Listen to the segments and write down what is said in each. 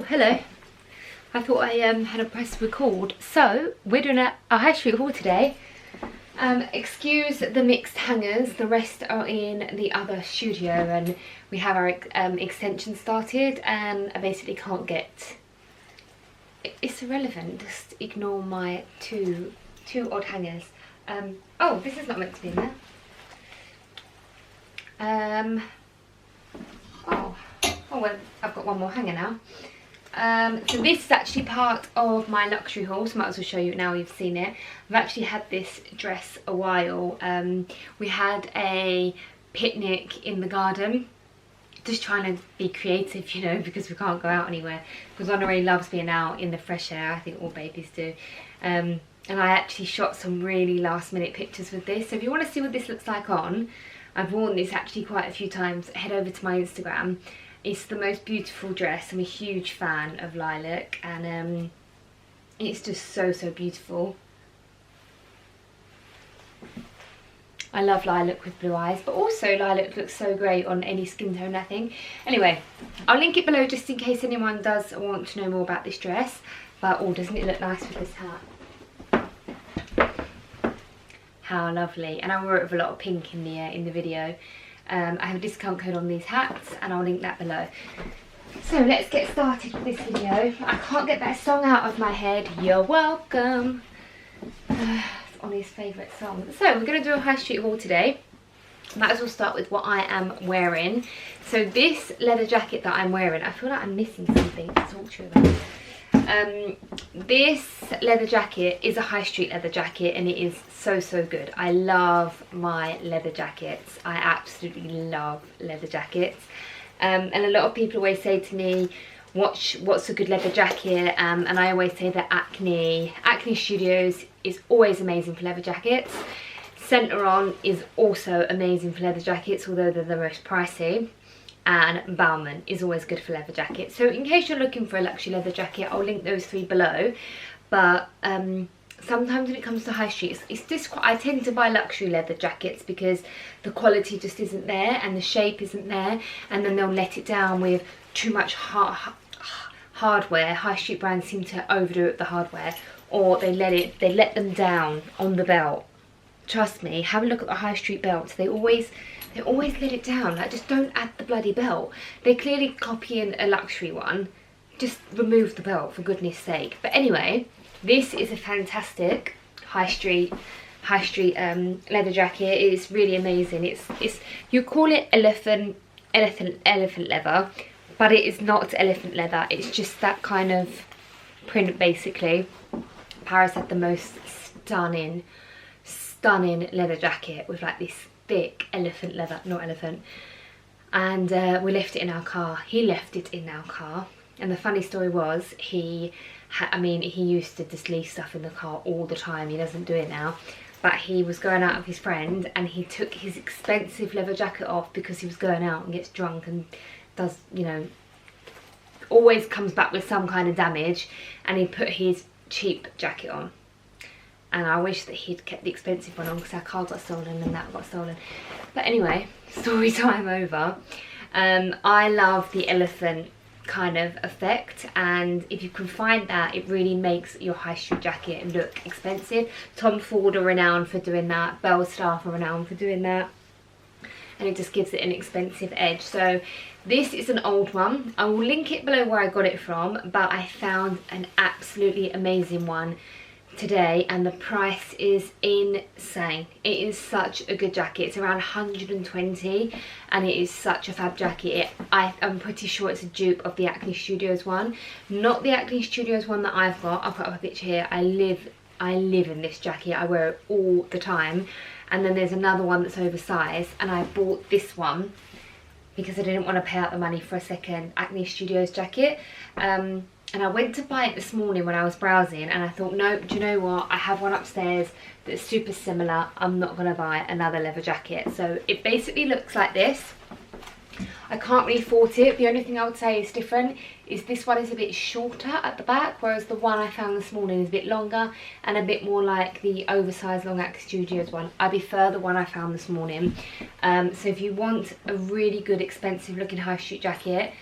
Hello. I thought I had a press record. So we're doing a high street haul today. Excuse the mixed hangers, the rest are in the other studio, and we have our extension started, and I basically can't get, it's irrelevant, just ignore my two odd hangers. Oh, this is not meant to be in there. Oh well, I've got one more hanger now. So this is actually part of my luxury haul, so I might as well show you it now you've seen it. I've actually had this dress a while. We had a picnic in the garden, just trying to be creative, you know, because we can't go out anywhere. Because Honoré loves being out in the fresh air, I think all babies do. And I actually shot some really last minute pictures with this. So if you want to see what this looks like on, I've worn this actually quite a few times, head over to my Instagram. It's the most beautiful dress. I'm a huge fan of lilac, and it's just so beautiful. I love lilac with blue eyes, but also lilac looks so great on any skin tone, I think. Anyway, I'll link it below just in case anyone does want to know more about this dress. But oh, doesn't it look nice with this hat? How lovely. And I wore it with a lot of pink in the video. I have a discount code on these hats, and I'll link that below. So let's get started with this video. I can't get that song out of my head. You're welcome. It's Ollie's favourite song. So we're going to do a high street haul today. Might as well start with what I am wearing. So this leather jacket that I'm wearing, I feel like I'm missing something to talk to you about. This leather jacket is a high street leather jacket, and it is so good. I love my leather jackets. I absolutely love leather jackets. And a lot of people always say to me, what's a good leather jacket? And I always say that Acne Studios is always amazing for leather jackets. Centre On is also amazing for leather jackets, although they're the most pricey. And Bauman is always good for leather jackets. So in case you're looking for a luxury leather jacket, I'll link those three below. But sometimes when it comes to high streets, it's just I tend to buy luxury leather jackets because the quality just isn't there and the shape isn't there, and then they'll let it down with too much hardware. High street brands seem to overdo it with the hardware, or they let them down on the belt. Trust me, have a look at the high street belts. They always let it down. Like, just don't add the bloody belt. They clearly copying a luxury one. Just remove the belt, for goodness sake. But anyway, this is a fantastic high street leather jacket. It is really amazing. It's you call it elephant leather, but it is not elephant leather. It's just that kind of print, basically. Paris had the most stunning leather jacket with like this thick elephant leather, not elephant, and we left it in our car. He left it in our car, and the funny story was he used to just leave stuff in the car all the time. He doesn't do it now, but he was going out with his friend and he took his expensive leather jacket off because he was going out and gets drunk and does, you know, always comes back with some kind of damage, and he put his cheap jacket on. And I wish that he'd kept the expensive one on because our car got stolen and that got stolen. But anyway, story time over. I love the elephant kind of effect, and if you can find that, it really makes your high street jacket look expensive. Tom Ford are renowned for doing that. Bell staff are renowned for doing that. And it just gives it an expensive edge. So this is an old one. I will link it below where I got it from, but I found an absolutely amazing one today, and the price is insane. It is such a good jacket. It's around 120, and it is such a fab jacket. I'm pretty sure it's a dupe of the Acne Studios one, not the Acne Studios one that I've got. I'll put up a picture here. I live in this jacket. I wear it all the time. And then there's another one that's oversized, and I bought this one because I didn't want to pay out the money for a second Acne Studios jacket. And And I went to buy it this morning when I was browsing, and I thought, no, do you know what? I have one upstairs that's super similar. I'm not going to buy another leather jacket. So it basically looks like this. I can't really fault it. The only thing I would say is different is this one is a bit shorter at the back, whereas the one I found this morning is a bit longer and a bit more like the oversized Long Axe Studios one. I prefer the one I found this morning. So if you want a really good expensive looking high street jacket,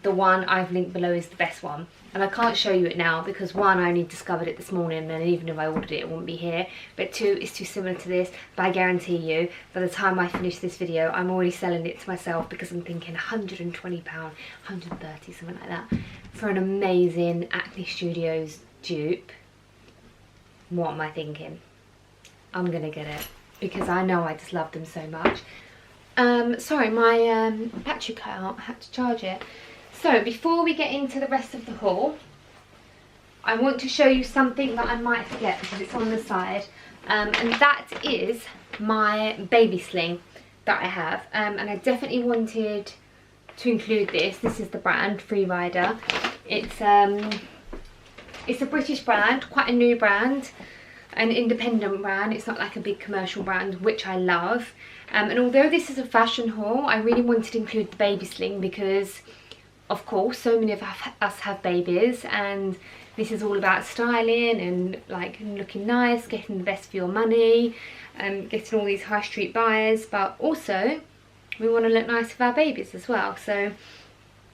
the one I've linked below is the best one. And I can't show you it now because one, I only discovered it this morning, and even if I ordered it, it wouldn't be here. But two, it's too similar to this. But I guarantee you, by the time I finish this video, I'm already selling it to myself because I'm thinking £120, 130, something like that, for an amazing Acne Studios dupe. What am I thinking? I'm gonna get it because I know I just love them so much. Sorry, my battery cut out. I had to charge it. So before we get into the rest of the haul, I want to show you something that I might forget because it's on the side, and that is my baby sling that I have, and I definitely wanted to include this. This is the brand Freerider. It's a British brand, quite a new brand, an independent brand. It's not like a big commercial brand, which I love. And although this is a fashion haul, I really wanted to include the baby sling because, of course, so many of us have babies, and this is all about styling and like looking nice, getting the best for your money, getting all these high street buys, but also we want to look nice with our babies as well. So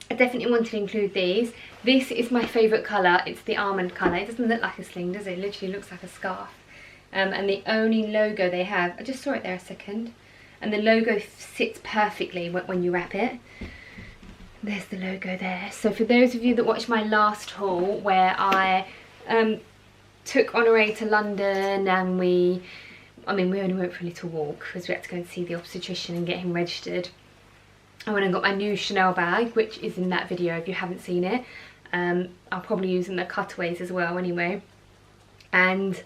I definitely wanted to include these. This is my favourite colour. It's the almond colour. It doesn't look like a sling, does it? It literally looks like a scarf. And the only logo they have, I just saw it there a second, and the logo sits perfectly when you wrap it. There's the logo there. So for those of you that watched my last haul where I took Honore to London, and we only went for a little walk because we had to go and see the obstetrician and get him registered. I went and got my new Chanelle bag, which is in that video if you haven't seen it. I'll probably use in the cutaways as well anyway. And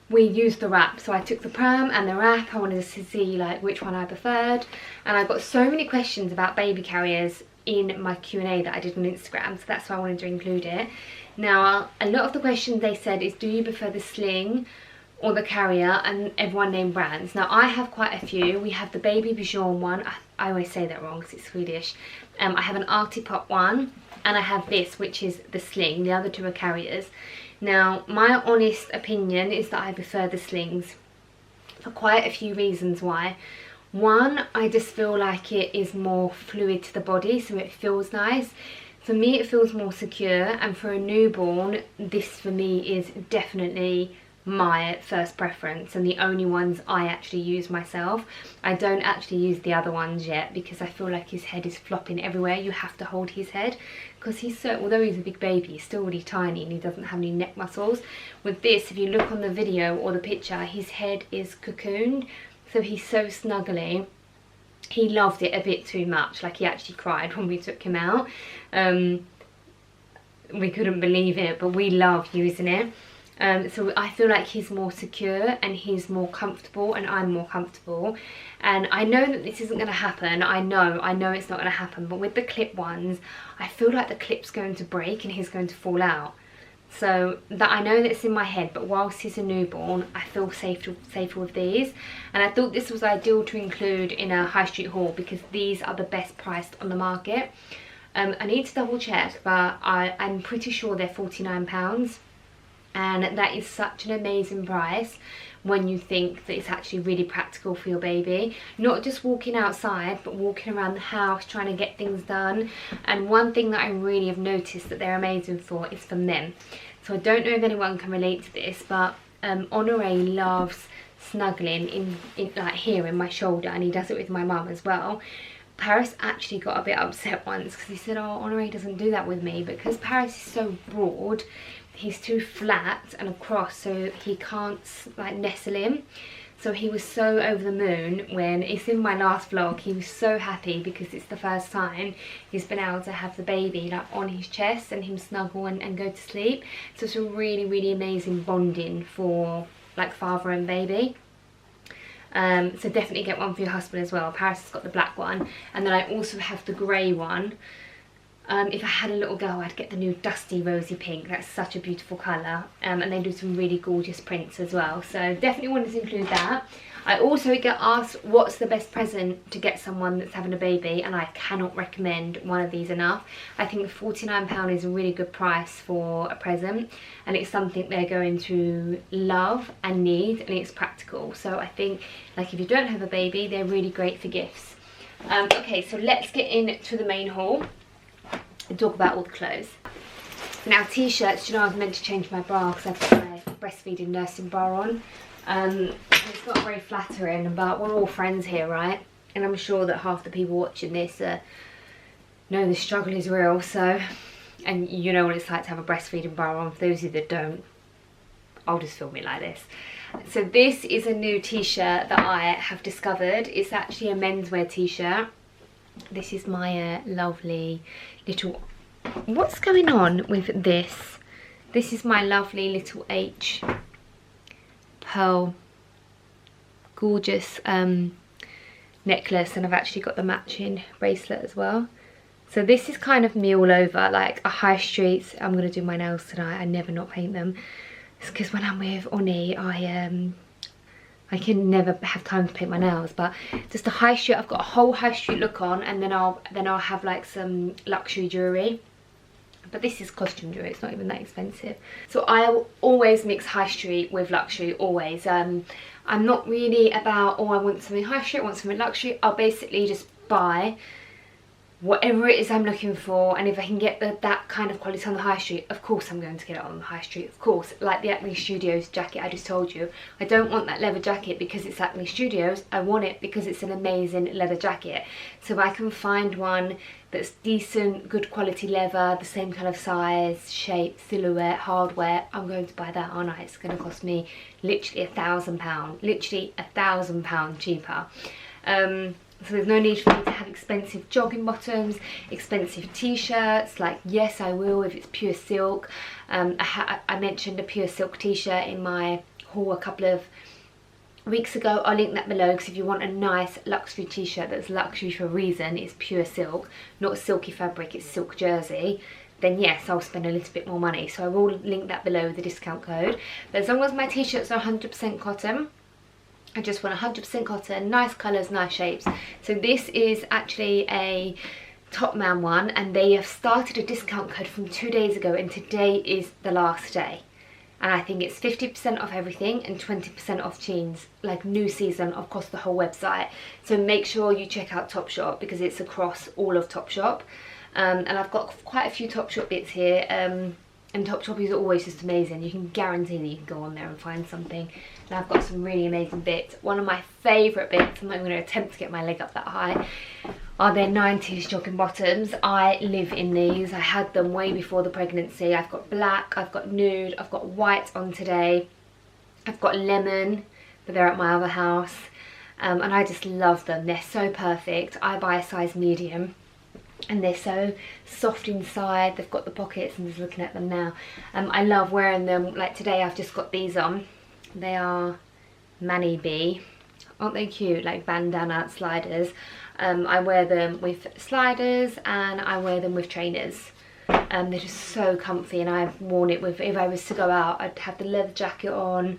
we used the wrap, so I took the pram and the wrap. I wanted to see like which one I preferred, and I got so many questions about baby carriers in my Q&A that I did on Instagram, so that's why I wanted to include it. Now, a lot of the questions they said is, do you prefer the sling or the carrier? And everyone named brands. Now, I have quite a few. We have the Baby Bijon one. I always say that wrong because it's Swedish. I have an Artipop one, and I have this, which is the sling. The other two are carriers. Now, my honest opinion is that I prefer the slings for quite a few reasons why. One, I just feel like it is more fluid to the body, so it feels nice. For me, it feels more secure, and for a newborn, this for me is definitely my first preference and the only ones I actually use myself. I don't actually use the other ones yet because I feel like his head is flopping everywhere. You have to hold his head because he's so, although he's a big baby, he's still really tiny and he doesn't have any neck muscles. With this, if you look on the video or the picture, his head is cocooned, so he's so snuggly. He loved it a bit too much, like he actually cried when we took him out. We couldn't believe it, but we love using it. So I feel like he's more secure and he's more comfortable, and I'm more comfortable. And I know that this isn't going to happen. I know it's not going to happen. But with the clip ones, I feel like the clip's going to break and he's going to fall out. So that I know that's in my head, but whilst he's a newborn, I feel safer with these. And I thought this was ideal to include in a high street haul because these are the best priced on the market. I need to double check, but I'm pretty sure they're £49. And that is such an amazing price when you think that it's actually really practical for your baby. Not just walking outside, but walking around the house, trying to get things done. And one thing that I really have noticed that they're amazing for is for men. So I don't know if anyone can relate to this, but Honore loves snuggling in like here in my shoulder, and he does it with my mum as well. Paris actually got a bit upset once because he said, oh, Honore doesn't do that with me, because Paris is so broad. He's too flat and across, so he can't like nestle in. So he was so over the moon when it's in my last vlog. He was so happy because it's the first time he's been able to have the baby like on his chest and him snuggle and go to sleep. So it's a really, really amazing bonding for like father and baby. So definitely get one for your husband as well. Paris has got the black one, and then I also have the grey one. If I had a little girl, I'd get the new Dusty Rosy Pink. That's such a beautiful colour. And they do some really gorgeous prints as well. So definitely wanted to include that. I also get asked what's the best present to get someone that's having a baby, and I cannot recommend one of these enough. I think £49 is a really good price for a present, and it's something they're going to love and need, and it's practical. So I think, like, if you don't have a baby, they're really great for gifts. Okay, so let's get into the main haul and talk about all the clothes. Now, t-shirts, you know, I was meant to change my bra because I've got my breastfeeding nursing bra on. It's not very flattering, but we're all friends here, right? And I'm sure that half the people watching this know the struggle is real. So, and you know what it's like to have a breastfeeding bra on. For those of you that don't, I'll just film it like this. So this is a new t-shirt that I have discovered. It's actually a menswear t-shirt. This is my lovely little... What's going on with this? This is my lovely little H pearl gorgeous necklace, and I've actually got the matching bracelet as well. So this is kind of me all over, like a high street. I'm going to do my nails tonight. I never not paint them. It's because when I'm with Oni, I can never have time to paint my nails, but just a high street. I've got a whole high street look on, and then I'll have like some luxury jewellery. But this is costume jewellery, it's not even that expensive. So I always mix high street with luxury, always. I'm not really about, oh, I want something high street, I want something luxury. I'll basically just buy whatever it is I'm looking for, and if I can get that kind of quality on the high street, of course I'm going to get it on the high street, of course. Like the Acne Studios jacket I just told you, I don't want that leather jacket because it's Acne Studios, I want it because it's an amazing leather jacket. So if I can find one that's decent, good quality leather, the same kind of size, shape, silhouette, hardware, I'm going to buy that, aren't I? It's going to cost me literally £1,000, literally £1,000 cheaper. So there's no need for me to have expensive jogging bottoms, expensive t-shirts. Like, yes, I will if it's pure silk. I mentioned a pure silk t-shirt in my haul a couple of weeks ago. I'll link that below, because if you want a nice luxury t-shirt that's luxury for a reason, it's pure silk, not silky fabric, it's silk jersey, then yes, I'll spend a little bit more money. So I will link that below with the discount code. But as long as my t-shirts are 100% cotton, I just want 100% cotton, nice colours, nice shapes. So this is actually a Top Man one, and they have started a discount code from 2 days ago, and today is the last day. And I think it's 50% off everything and 20% off jeans, like new season across the whole website. So make sure you check out Topshop, because it's across all of Topshop. And I've got quite a few Topshop bits here. And Topshop is always just amazing. You can guarantee that you can go on there and find something. And I've got some really amazing bits. One of my favourite bits, I'm not even going to attempt to get my leg up that high, are their 90s jogging bottoms. I live in these. I had them way before the pregnancy. I've got black, I've got nude, I've got white on today. I've got lemon, but they're at my other house. And I just love them. They're so perfect. I buy a size medium. And they're so soft inside. They've got the pockets. I'm just looking at them now. I love wearing them. Like today I've just got these on. They are Mani Bee. Aren't they cute? Like bandana sliders. I wear them with sliders and I wear them with trainers. They're just so comfy, and I've worn it with, if I was to go out, I'd have the leather jacket on,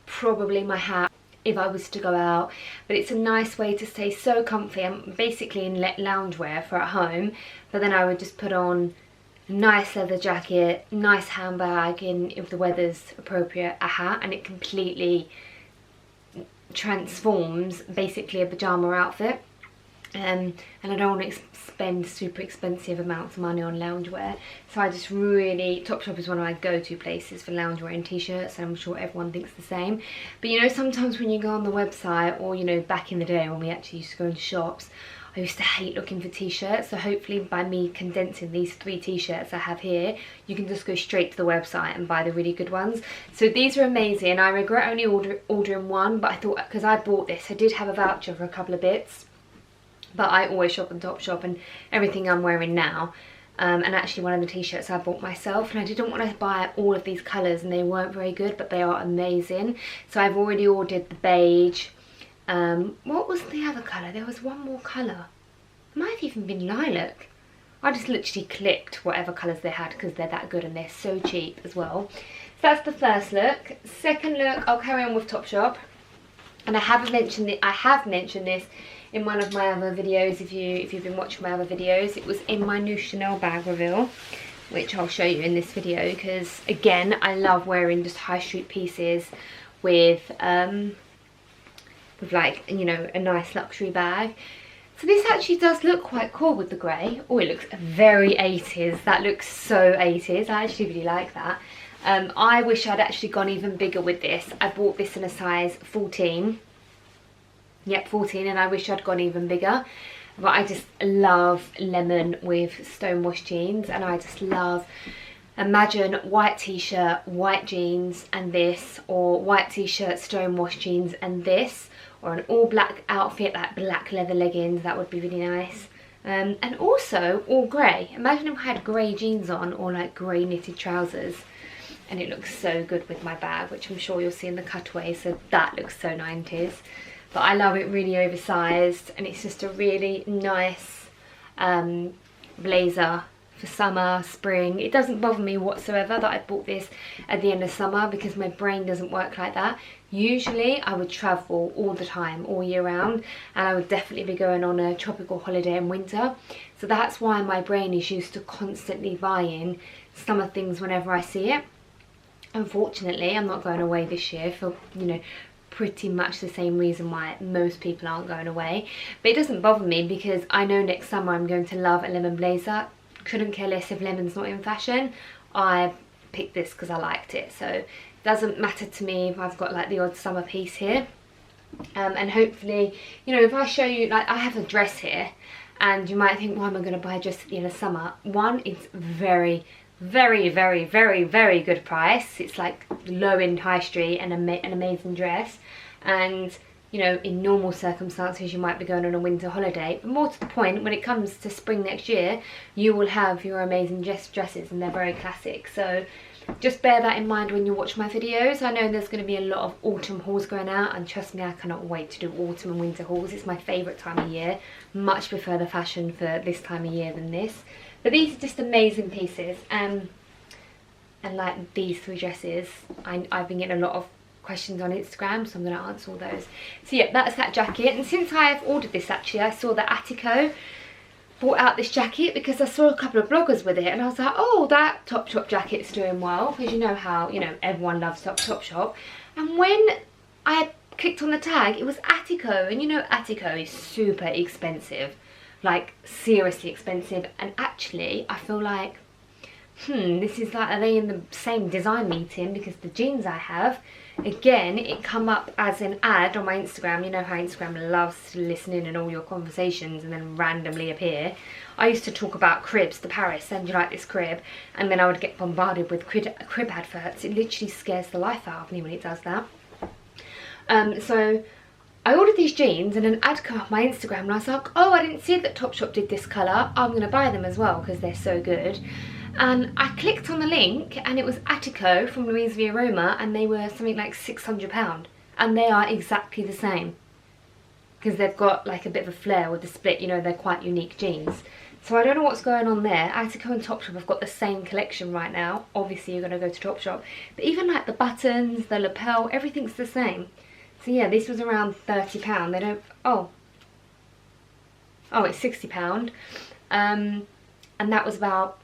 probably my hat if I was to go out. But it's a nice way to stay so comfy. I'm basically in loungewear for at home, but then I would just put on a nice leather jacket, nice handbag, and if the weather's appropriate, a hat, and it completely transforms basically a pyjama outfit. And I don't want to spend super expensive amounts of money on loungewear, so I just really, Topshop is one of my go-to places for loungewear and t-shirts, and I'm sure everyone thinks the same. But you know, sometimes when you go on the website, or you know, back in the day when we actually used to go into shops, I used to hate looking for t-shirts. So hopefully by me condensing these 3 t-shirts I have here, you can just go straight to the website and buy the really good ones. So these are amazing. I regret only ordering one, but I thought, because I bought this, I did have a voucher for a couple of bits. But I always shop on Topshop, and everything I'm wearing now, and actually one of the t-shirts I bought myself, and I didn't want to buy all of these colours, and they weren't very good, but they are amazing. So I've already ordered the beige. What was the other colour? There was one more colour. It might have even been lilac. I just literally clicked whatever colours they had because they're that good and they're so cheap as well. So that's the first look. Second look, I'll carry on with Topshop. And I have mentioned this in one of my other videos. If you've been watching my other videos, it was in my new Chanelle bag reveal, which I'll show you in this video, because again, I love wearing just high street pieces with like, you know, a nice luxury bag. So this actually does look quite cool with the grey. Oh, it looks very 80s. That looks so 80s. I actually really like that. I wish I'd actually gone even bigger with this. I bought this in a size 14. Yep, 14, and I wish I'd gone even bigger. But I just love lemon with stonewashed jeans, and I just love, imagine white t-shirt, white jeans and this, or white t-shirt, stonewashed jeans and this, or an all black outfit, like black leather leggings. That would be really nice. And also all grey. Imagine if I had grey jeans on, or like grey knitted trousers. And it looks so good with my bag, which I'm sure you'll see in the cutaway. So that looks so 90s. But I love it really oversized, and it's just a really nice blazer for summer, spring. It doesn't bother me whatsoever that I bought this at the end of summer, because my brain doesn't work like that. Usually I would travel all the time, all year round, and I would definitely be going on a tropical holiday in winter. So that's why my brain is used to constantly buying summer things whenever I see it. Unfortunately, I'm not going away this year for, you know, pretty much the same reason why most people aren't going away. But it doesn't bother me, because I know next summer I'm going to love a lemon blazer. Couldn't care less if lemon's not in fashion. I picked this because I liked it, so it doesn't matter to me if I've got like the odd summer piece here. And hopefully, you know, if I show you, like I have a dress here, and you might think, why am I going to buy a dress at the end of summer? One, it's very good price. It's like low-end high street and an amazing dress. And you know, in normal circumstances you might be going on a winter holiday, but more to the point, when it comes to spring next year, you will have your amazing dresses, and they're very classic. So just bear that in mind when you watch my videos. I know there's going to be a lot of autumn hauls going out, and trust me, I cannot wait to do autumn and winter hauls. It's my favourite time of year. Much prefer the fashion for this time of year than this. But these are just amazing pieces, and like these three dresses, I've been getting a lot of questions on Instagram, so I'm going to answer all those. So yeah, that's that jacket. And since I've ordered this, actually, I saw that Attico brought out this jacket, because I saw a couple of bloggers with it, and I was like, oh, that Topshop jacket's doing well, because you know how, you know, everyone loves Topshop. And when I clicked on the tag, it was Attico, and you know Attico is super expensive. Like seriously expensive. And actually I feel like, this is like, are they in the same design meeting? Because the jeans I have, again, it come up as an ad on my Instagram. You know how Instagram loves to listen in on all your conversations and then randomly appear. I used to talk about cribs to Paris, send you like this crib, and then I would get bombarded with crib adverts. It literally scares the life out of me when it does that. So I ordered these jeans, and an ad came up my Instagram, and I was like, oh, I didn't see that Topshop did this colour. I'm going to buy them as well because they're so good. And I clicked on the link, and it was Attico from Louise V. Aroma, and they were something like £600. And they are exactly the same, because they've got like a bit of a flair with the split, you know, they're quite unique jeans. So I don't know what's going on there. Attico and Topshop have got the same collection right now. Obviously you're going to go to Topshop. But even like the buttons, the lapel, everything's the same. So yeah, this was around £30. They don't, oh it's £60. And that was about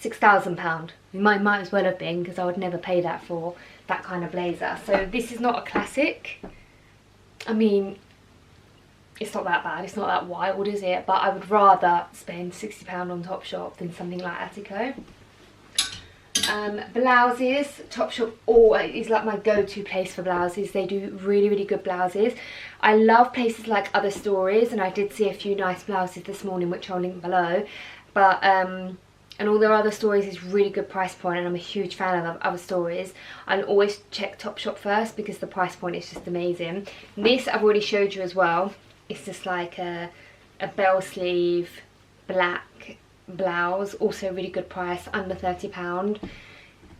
£6,000. It might as well have been, because I would never pay that for that kind of blazer. So this is not a classic. I mean, it's not that bad, it's not that wild, is it? But I would rather spend £60 on Topshop than something like Attico. Blouses, Topshop is like my go-to place for blouses. They do really good blouses. I love places like Other Stories, and I did see a few nice blouses this morning, which I'll link below. But and all their Other Stories is really good price point, and I'm a huge fan of Other Stories. I'll always check Topshop first, because the price point is just amazing. This I've already showed you as well. It's just like a bell sleeve black blouse, also really good price, under £30.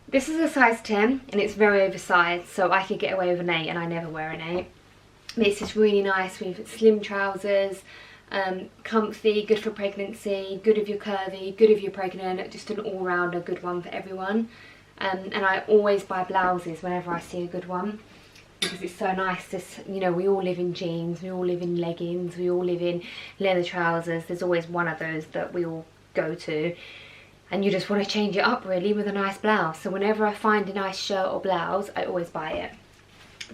This is a size 10, and it's very oversized, so I could get away with an 8, and I never wear an 8. But it's just really nice with slim trousers, Comfy, good for pregnancy, good if you're curvy, good if you're pregnant, just an all-rounder good one for everyone. And I always buy blouses whenever I see a good one, because it's so nice to, you know, we all live in jeans, we all live in leggings, we all live in leather trousers. There's always one of those that we all go to, and you just want to change it up really with a nice blouse. So whenever I find a nice shirt or blouse, I always buy it.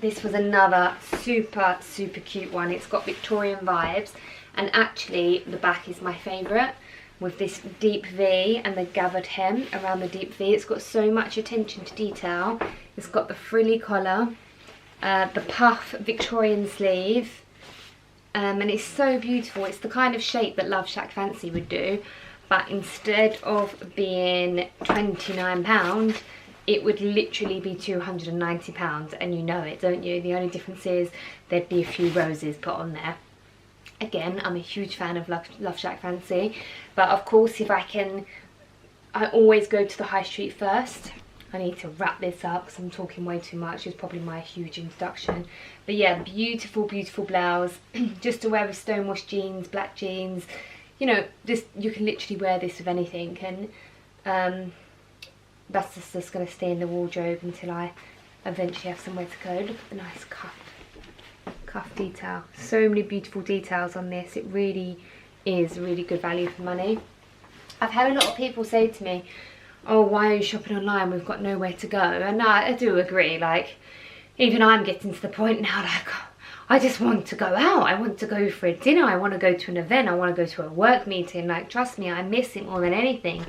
This was another super cute one. It's got Victorian vibes, and actually the back is my favourite, with this deep V and the gathered hem around the deep V. It's got so much attention to detail. It's got the frilly collar, the puff Victorian sleeve, and it's so beautiful. It's the kind of shape that Love Shack Fancy would do, but instead of being £29, it would literally be £290, and you know it, don't you? The only difference is there'd be a few roses put on there. Again, I'm a huge fan of Love Shack Fancy, but of course if I always go to the high street first. I need to wrap this up because I'm talking way too much. It's probably my huge introduction. But yeah, beautiful blouse, just to wear with stonewashed jeans, black jeans. You know, just, you can literally wear this with anything, and that's just going to stay in the wardrobe until I eventually have somewhere to go. Look at the nice cuff detail. So many beautiful details on this. It really is really good value for money. I've had a lot of people say to me, oh, why are you shopping online? We've got nowhere to go. And I do agree. Like, even I'm getting to the point now, like, I just want to go out. I want to go for a dinner. I want to go to an event. I want to go to a work meeting. Like, trust me, I miss it more than anything.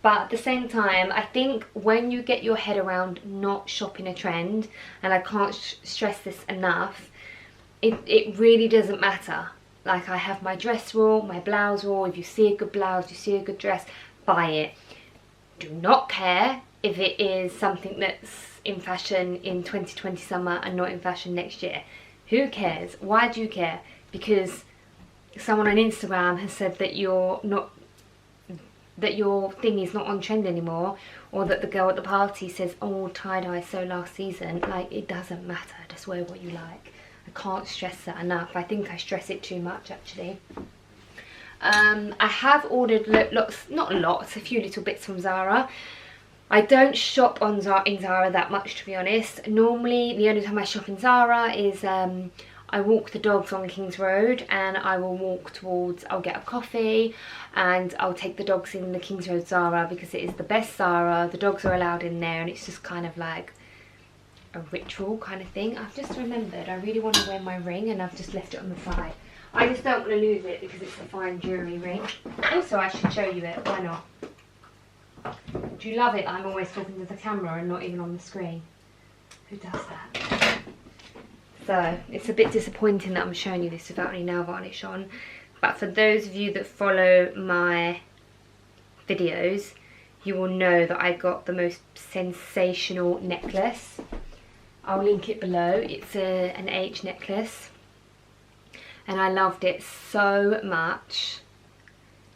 But at the same time, I think when you get your head around not shopping a trend, and I can't stress this enough, it really doesn't matter. Like, I have my dress rule, my blouse rule. If you see a good blouse, you see a good dress, buy it. Do not care if it is something that's in fashion in 2020 summer and not in fashion next year. Who cares? Why do you care? Because someone on Instagram has said that your thing is not on trend anymore, or that the girl at the party says, oh, tie-dye so last season. Like, it doesn't matter. Just wear what you like. I can't stress that enough. I think I stress it too much, actually. I have ordered a few little bits from Zara. I don't shop on in Zara that much, to be honest. Normally, the only time I shop in Zara is I walk the dogs on King's Road, and I will walk towards, I'll get a coffee, and I'll take the dogs in the King's Road Zara, because it is the best Zara. The dogs are allowed in there, and it's just kind of like a ritual kind of thing. I've just remembered I really want to wear my ring, and I've just left it on the side. I just don't want to lose it because it's a fine jewellery ring. Also, I should show you it. Why not? Do you love it? I'm always talking to the camera and not even on the screen. Who does that? So, it's a bit disappointing that I'm showing you this without any nail varnish on. But for those of you that follow my videos, you will know that I got the most sensational necklace. I'll link it below. It's an H necklace. And I loved it so much.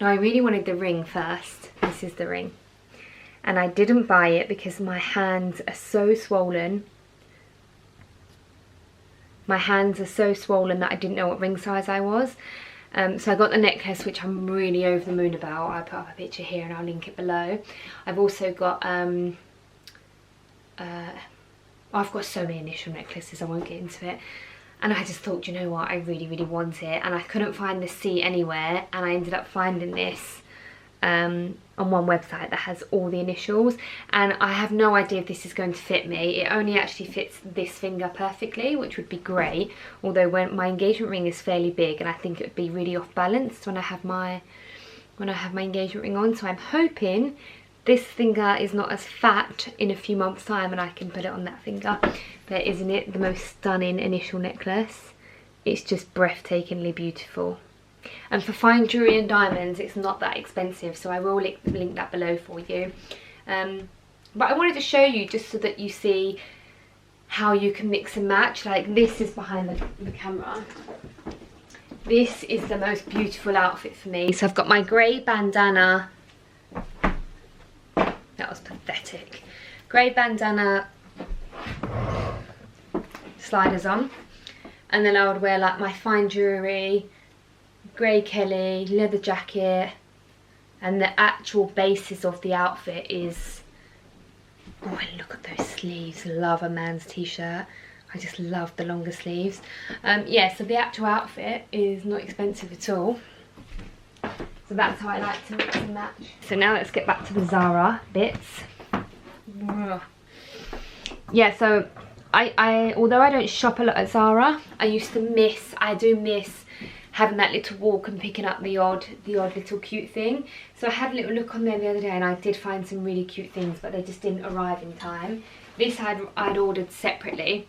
Now, I really wanted the ring first. This is the ring. And I didn't buy it because my hands are so swollen. My hands are so swollen that I didn't know what ring size I was. So I got the necklace, which I'm really over the moon about. I'll put up a picture here and I'll link it below. I've also got, I've got so many initial necklaces, I won't get into it. And I just thought, you know what, I really want it. And I couldn't find the C anywhere, and I ended up finding this on one website that has all the initials. And I have no idea if this is going to fit me. It only actually fits this finger perfectly, which would be great. Although when my engagement ring is fairly big, and I think it would be really off balanced when I have my engagement ring on. So I'm hoping this finger is not as fat in a few months' time, and I can put it on that finger. But isn't it the most stunning initial necklace? It's just breathtakingly beautiful. And for fine jewellery and diamonds, it's not that expensive, so I will link that below for you. But I wanted to show you just so that you see how you can mix and match. Like, this is behind the camera. This is the most beautiful outfit for me. So I've got my grey bandana. That was pathetic. Grey bandana sliders on, and then I would wear like my fine jewellery, grey Kelly, leather jacket, and the actual basis of the outfit is, oh, and look at those sleeves. Love a man's t-shirt. I just love the longer sleeves. Yeah, so the actual outfit is not expensive at all. So that's how I like to mix and match. So now let's get back to the Zara bits. Yeah, so I although I don't shop a lot at Zara, I do miss having that little walk and picking up the odd little cute thing. So I had a little look on there the other day and I did find some really cute things, but they just didn't arrive in time. This I'd ordered separately,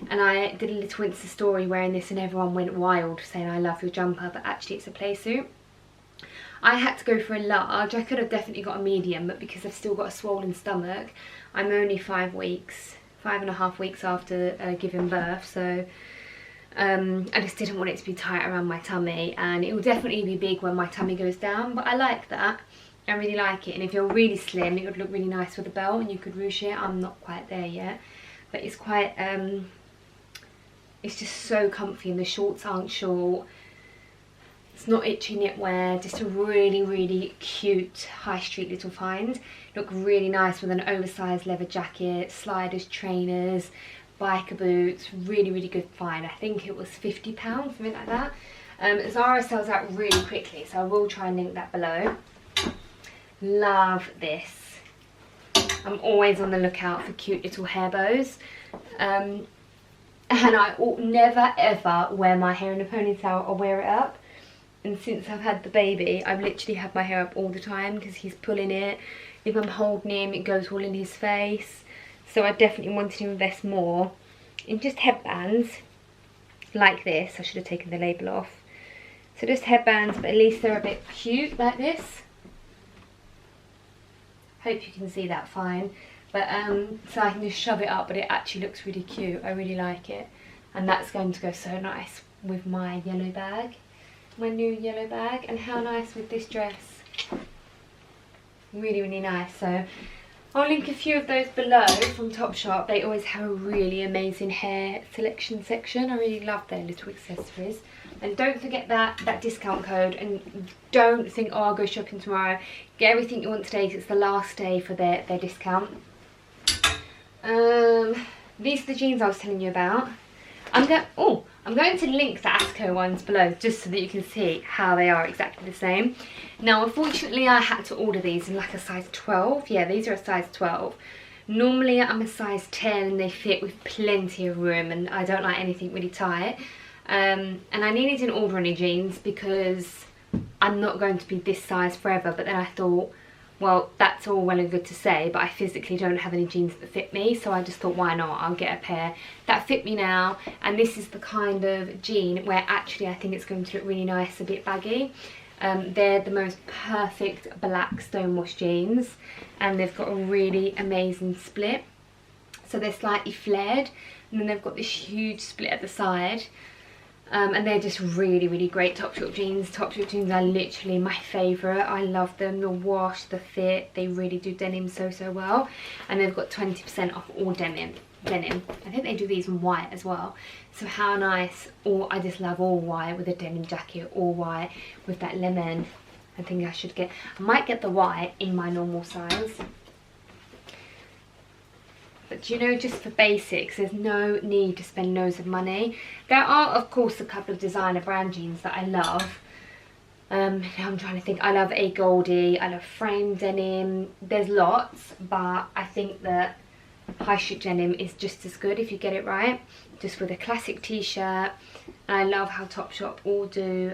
and I did a little Insta story wearing this and everyone went wild saying I love your jumper, but actually it's a play suit. I had to go for a large. I could have definitely got a medium, but because I've still got a swollen stomach, I'm only 5.5 weeks after giving birth, so I just didn't want it to be tight around my tummy, and it will definitely be big when my tummy goes down, but I like that. I really like it, and if you're really slim it would look really nice with a belt and you could ruche it. I'm not quite there yet, but it's quite it's just so comfy, and the shorts aren't short. It's not itchy knitwear, just a really cute high street little find. Look really nice with an oversized leather jacket, sliders, trainers, biker boots. Really good find. I think it was £50, something like that. Zara sells out really quickly, so I will try and link that below. Love this. I'm always on the lookout for cute little hair bows. And I never ever wear my hair in a ponytail or wear it up. And since I've had the baby, I've literally had my hair up all the time because he's pulling it. If I'm holding him, it goes all in his face. So I definitely wanted to invest more in just headbands like this. I should have taken the label off. So just headbands, but at least they're a bit cute like this. Hope you can see that fine. But so I can just shove it up, but it actually looks really cute. I really like it. And that's going to go so nice with my yellow bag. My new yellow bag. And how nice with this dress. Really nice. So I'll link a few of those below from Topshop. They always have a really amazing hair selection section. I really love their little accessories. And don't forget that discount code, and don't think, oh, I'll go shopping tomorrow. Get everything you want today because it's the last day for their discount. These are the jeans I was telling you about. I'm going to link the Asco ones below just so that you can see how they are exactly the same. Now, unfortunately, I had to order these in like a size 12. Yeah, these are a size 12. Normally, I'm a size 10 and they fit with plenty of room, and I don't like anything really tight. And I nearly didn't order any jeans because I'm not going to be this size forever, but then I thought, well, that's all well and good to say, but I physically don't have any jeans that fit me, so I just thought, why not? I'll get a pair that fit me now. And this is the kind of jean where actually I think it's going to look really nice, a bit baggy. They're the most perfect black stonewash jeans, and they've got a really amazing split. So they're slightly flared, and then they've got this huge split at the side. And they're just really great Topshop jeans. Topshop jeans are literally my favourite. I love them, the wash, the fit. They really do denim so well. And they've got 20% off all denim. I think they do these in white as well. So how nice. I just love all white with a denim jacket, all white with that lemon. I think I might get the white in my normal size. But you know, just for basics, there's no need to spend loads of money. There are, of course, a couple of designer brand jeans that I love. I'm trying to think. I love A Goldie, I love frame denim. There's lots, but I think that high street denim is just as good if you get it right. Just with a classic t-shirt. And I love how Topshop all do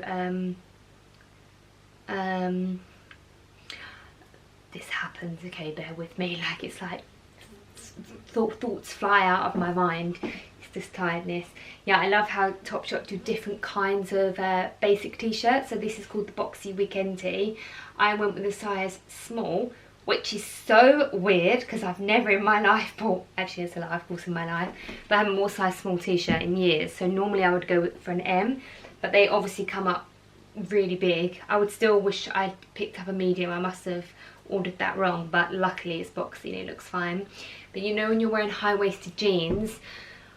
this happens, okay, bear with me, like it's like thoughts fly out of my mind. It's just tiredness. Yeah, I love how Topshop do different kinds of basic t-shirts. So this is called the Boxy Weekend Tee. I went with a size small, which is so weird because I've never in my life bought, actually it's a lot I've bought in my life, but I haven't bought a size small t-shirt in years. So normally I would go for an M, but they obviously come up really big. I would still wish I'd picked up a medium. I must have ordered that wrong, but luckily it's boxy and it looks fine. But you know, when you're wearing high-waisted jeans,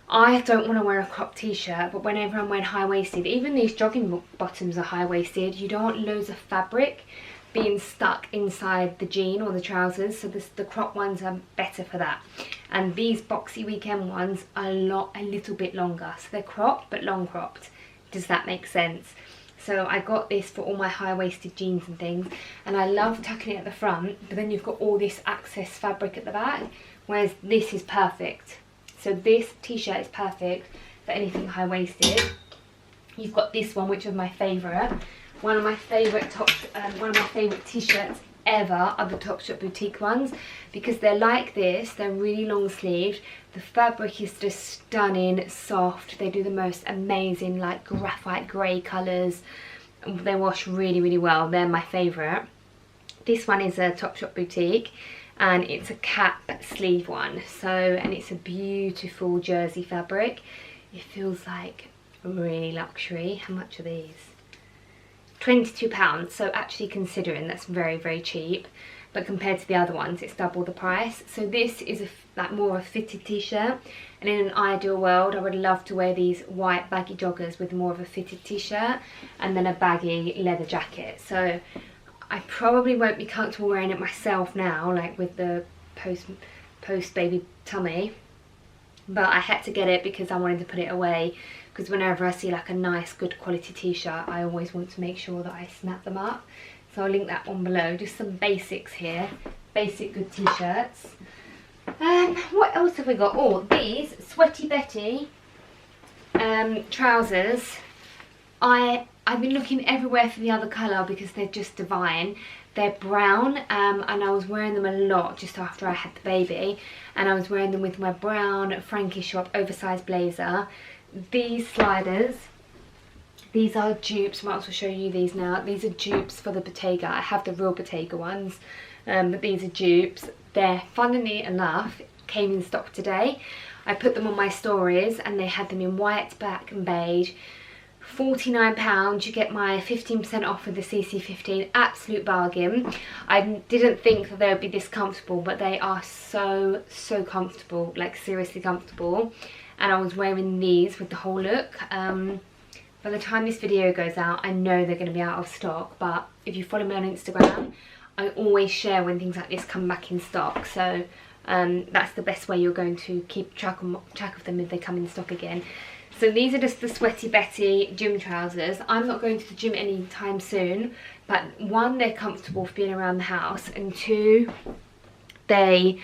I don't want to wear a cropped t-shirt, but whenever I'm wearing high-waisted, even these jogging bottoms are high-waisted, you don't want loads of fabric being stuck inside the jean or the trousers, so the crop ones are better for that. And these boxy weekend ones are a little bit longer, so they're cropped but long cropped. Does that make sense? So I got this for all my high-waisted jeans and things, and I love tucking it at the front, but then you've got all this excess fabric at the back, whereas this is perfect. So this t-shirt is perfect for anything high-waisted. You've got this one, which is my favourite. One of my favourite t-shirts ever are the Topshop boutique ones, because they're like this, they're really long sleeved, the fabric is just stunning, soft, they do the most amazing like graphite grey colours, they wash really, really well, they're my favourite. This one is a Topshop boutique, and it's a cap sleeve one, so, and it's a beautiful jersey fabric. It feels like really luxury. How much are these? £22, so actually considering that's very, very cheap, but compared to the other ones it's double the price. So this is like more of a fitted t-shirt, and in an ideal world I would love to wear these white baggy joggers with more of a fitted t-shirt and then a baggy leather jacket. So I probably won't be comfortable wearing it myself now, like with the post baby tummy, but I had to get it because I wanted to put it away, because whenever I see like a nice good quality t-shirt I always want to make sure that I snap them up. So I'll link that one below. Just some basics here, basic good t-shirts. What else have we got? Oh, these Sweaty Betty trousers. I've been looking everywhere for the other colour because they're just divine. They're brown, and I was wearing them a lot just after I had the baby, and I was wearing them with my brown Frankie Shop oversized blazer. These sliders, these are dupes. I might also show you these now. These are dupes for the Bottega. I have the real Bottega ones, but these are dupes. They're, funnily enough, came in stock today. I put them on my stories and they had them in white, black and beige. £49, you get my 15% off with the CC15, absolute bargain. I didn't think that they would be this comfortable, but they are so comfortable, like seriously comfortable. And I was wearing these with the whole look. By the time this video goes out, I know they're going to be out of stock, but if you follow me on Instagram, I always share when things like this come back in stock. So that's the best way you're going to keep track of them if they come in stock again. So these are just the Sweaty Betty gym trousers. I'm not going to the gym anytime soon, but one, they're comfortable for being around the house, and two, they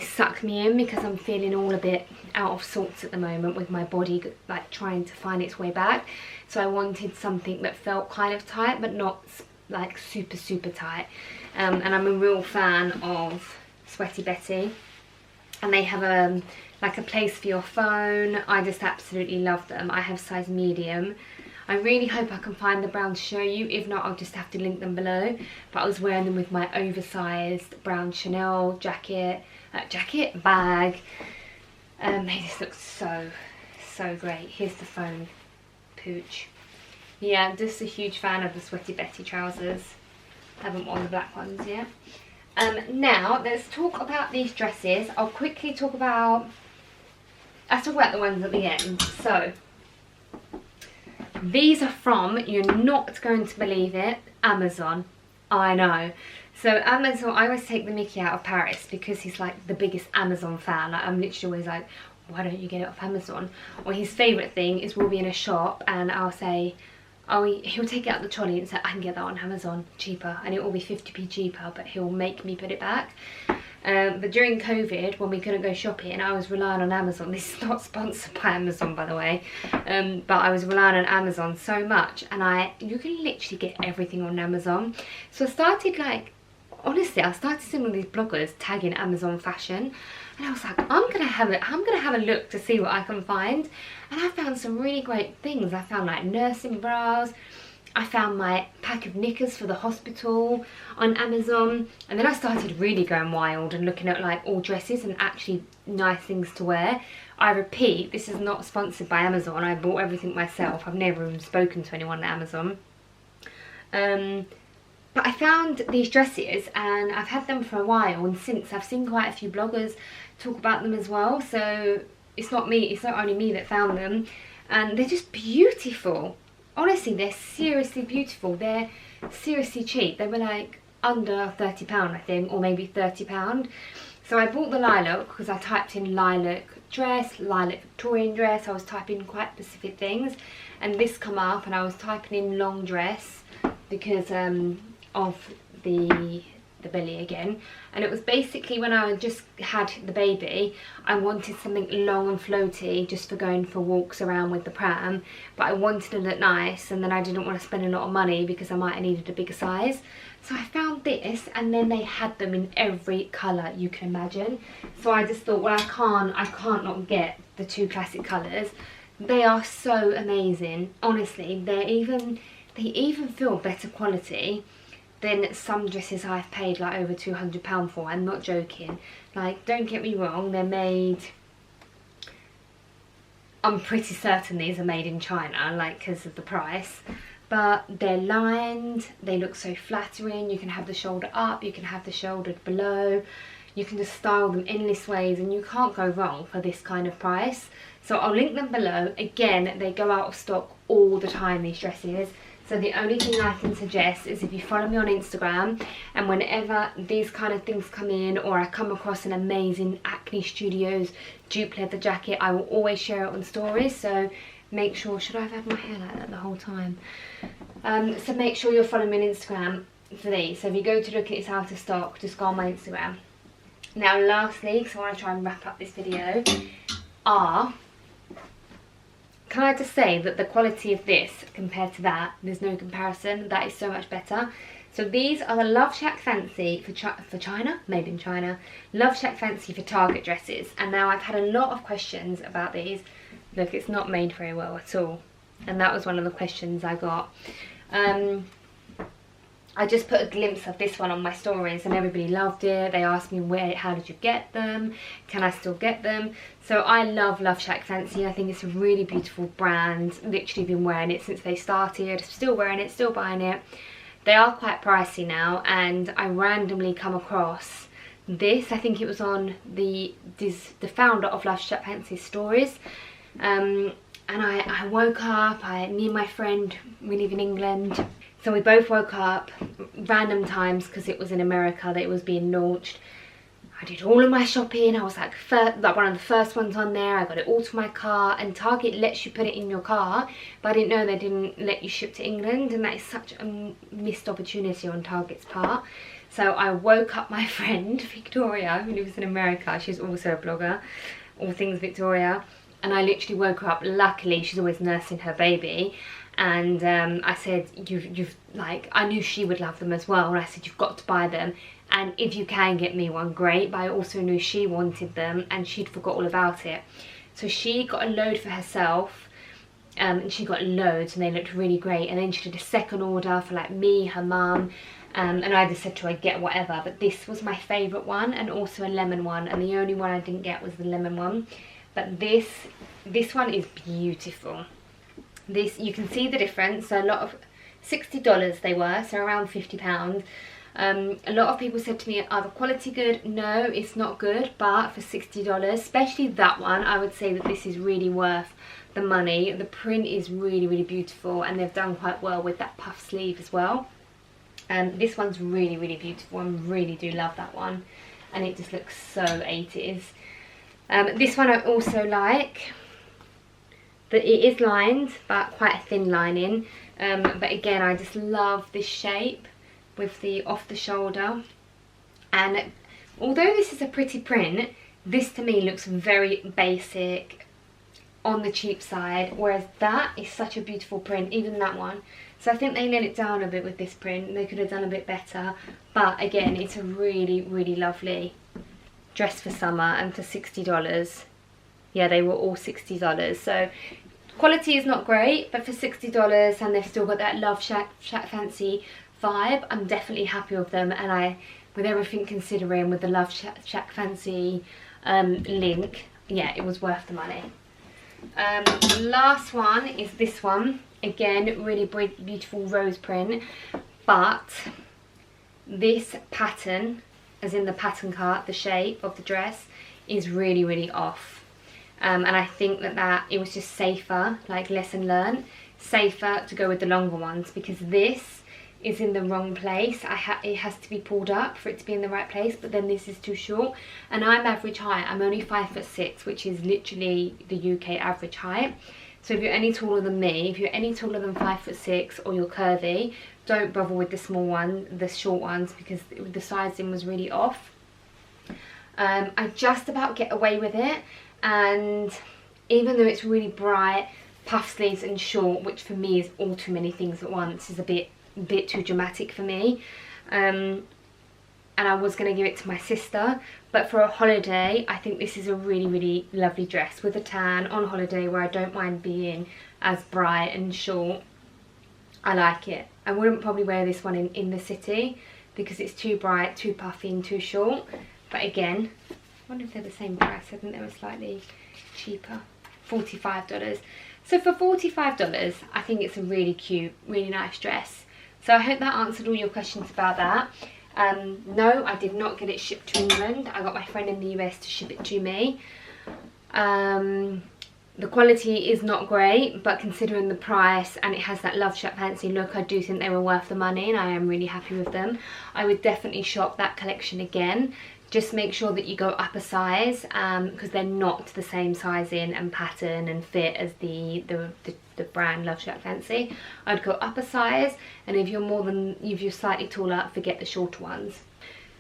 suck me in because I'm feeling all a bit out of sorts at the moment with my body like trying to find its way back. So I wanted something that felt kind of tight but not like super tight. And I'm a real fan of Sweaty Betty, and they have like a place for your phone. I just absolutely love them. I have size medium. I really hope I can find the brown to show you. If not, I'll just have to link them below. But I was wearing them with my oversized brown Chanelle bag. They just look so great. Here's the phone, pooch. Yeah, I'm just a huge fan of the Sweaty Betty trousers. Haven't worn the black ones yet. Now let's talk about these dresses. I'll quickly talk about the ones at the end. So these are from, you're not going to believe it, Amazon. I know. So Amazon, I always take the mickey out of Paris because he's like the biggest Amazon fan. Like, I'm literally always like, why don't you get it off Amazon? Or his favourite thing is we'll be in a shop and I'll say, oh, he'll take it out the trolley and say, I can get that on Amazon cheaper, and it will be 50p cheaper, but he'll make me put it back. But during COVID, when we couldn't go shopping, I was relying on Amazon. This is not sponsored by Amazon, by the way, but I was relying on Amazon so much, and you can literally get everything on Amazon. So I started honestly, I started seeing all these bloggers tagging Amazon fashion, and I was like, I'm gonna have a look to see what I can find. And I found some really great things. I found like nursing bras. I found my pack of knickers for the hospital on Amazon. And then I started really going wild and looking at like all dresses and actually nice things to wear. I repeat, this is not sponsored by Amazon. I bought everything myself. I've never even spoken to anyone at Amazon. But I found these dresses and I've had them for a while, and since I've seen quite a few bloggers talk about them as well. So it's not me, it's not only me that found them, and they're just beautiful. Honestly, they're seriously beautiful. They're seriously cheap. They were like under £30 I think, or maybe £30. So I bought the lilac because I typed in lilac dress, lilac Victorian dress. I was typing quite specific things, and this come up, and I was typing in long dress because of the belly again. And it was basically when I just had the baby, I wanted something long and floaty just for going for walks around with the pram, but I wanted to look nice, and then I didn't want to spend a lot of money because I might have needed a bigger size. So I found this, and then they had them in every colour you can imagine. So I just thought, well, I can't not get the 2 classic colours. They are so amazing. Honestly, they even feel better quality than some dresses I've paid like over £200 for. I'm not joking. Like, don't get me wrong, they're made, I'm pretty certain these are made in China, like, because of the price. But they're lined, they look so flattering. You can have the shoulder up, you can have the shoulder below. You can just style them endless ways, and you can't go wrong for this kind of price. So I'll link them below. Again, they go out of stock all the time, these dresses. So the only thing I can suggest is if you follow me on Instagram, and whenever these kind of things come in, or I come across an amazing Acne Studios dupe leather jacket, I will always share it on stories. So make sure, should I have had my hair like that the whole time? So make sure you're following me on Instagram for these. So if you go to look at it's out of stock, just go on my Instagram. Now lastly, because I want to try and wrap up this video, can I just say that the quality of this compared to that, there's no comparison. That is so much better. So these are the Love Shack Fancy for China, made in China. Love Shack Fancy for Target dresses. And now I've had a lot of questions about these. Look, it's not made very well at all. And that was one of the questions I got. I just put a glimpse of this one on my stories, and everybody loved it. They asked me, how did you get them? Can I still get them? So I love Love Shack Fancy. I think it's a really beautiful brand. Literally been wearing it since they started. Still wearing it, still buying it. They are quite pricey now, and I randomly come across this. I think it was on the founder of Love Shack Fancy stories. And I woke up, me and my friend, we live in England, so we both woke up random times because it was in America that it was being launched. I did all of my shopping. I was like one of the first ones on there. I got it all to my car, and Target lets you put it in your car, but I didn't know they didn't let you ship to England, and that is such a missed opportunity on Target's part. So I woke up my friend Victoria, who lives in America. She's also a blogger, all things Victoria. And I literally woke her up. Luckily, she's always nursing her baby, and I said, I knew she would love them as well, and I said, you've got to buy them, and if you can get me one, great. But I also knew she wanted them, and she'd forgot all about it. So she got a load for herself, and she got loads, and they looked really great. And then she did a second order for like me, her mum, and I just said to her, get whatever. But this was my favourite one, and also a lemon one, and the only one I didn't get was the lemon one. But this one is beautiful. This, you can see the difference. So a lot of $60 they were, so around £50. A lot of people said to me, are the quality good? No, it's not good, but for $60, especially that one, I would say that this is really worth the money. The print is really, really beautiful, and they've done quite well with that puff sleeve as well. This one's really, really beautiful. I really do love that one, and it just looks so 80s. This one I also like, that it is lined, but quite a thin lining. But again, I just love this shape with the off the shoulder. And although this is a pretty print, this to me looks very basic, on the cheap side, whereas that is such a beautiful print, even that one. So I think they let it down a bit with this print. They could have done a bit better, but again, it's a really, really lovely dress for summer. And for $60, yeah, they were all $60. So quality is not great, but for $60, and they've still got that Love Shack Fancy vibe, I'm definitely happy with them. And with everything considering, with the Love Shack Fancy link, yeah, it was worth the money. The last one is this one. Again, really beautiful rose print, but this pattern, as in the pattern card, the shape of the dress, is really, really off. and I think that it was just safer, like lesson learned, safer to go with the longer ones, because this is in the wrong place. It has to be pulled up for it to be in the right place, but then this is too short, and I'm average height. I'm only 5'6", which is literally the UK average height. So if you're any taller than me, if you're any taller than 5'6" or you're curvy, don't bother with the small one, the short ones, because the sizing was really off. I just about get away with it, and even though it's really bright, puff sleeves and short, which for me is all too many things at once, is a bit too dramatic for me. And I was going to give it to my sister, but for a holiday I think this is a really lovely dress with a tan on holiday where I don't mind being as bright and short. I like it. I wouldn't probably wear this one in the city because it's too bright, too puffy and too short, but again, I wonder if they're the same price. I think they were slightly cheaper. $45. So for $45 I think it's a really cute, really nice dress. So I hope that answered all your questions about that. No, I did not get it shipped to England. I got my friend in the US to ship it to me. The quality is not great, but considering the price and it has that Love Shack fancy look, I do think they were worth the money, and I am really happy with them. I would definitely shop that collection again. Just make sure that you go up a size, because they're not the same sizing and pattern and fit as the brand Love Shack Fancy. I'd go up a size, and if you're slightly taller, forget the shorter ones.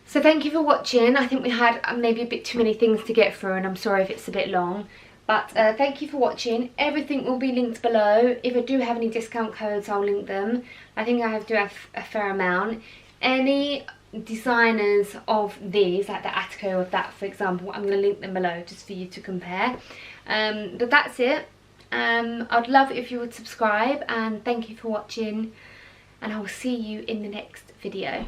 So thank you for watching. I think we had maybe a bit too many things to get through, and I'm sorry if it's a bit long. But thank you for watching. Everything will be linked below. If I do have any discount codes, I'll link them. I think I do have a fair amount. Any designers of these, like the Attico of that for example, I'm going to link them below just for you to compare. But that's it. I'd love it if you would subscribe, and thank you for watching, and I will see you in the next video.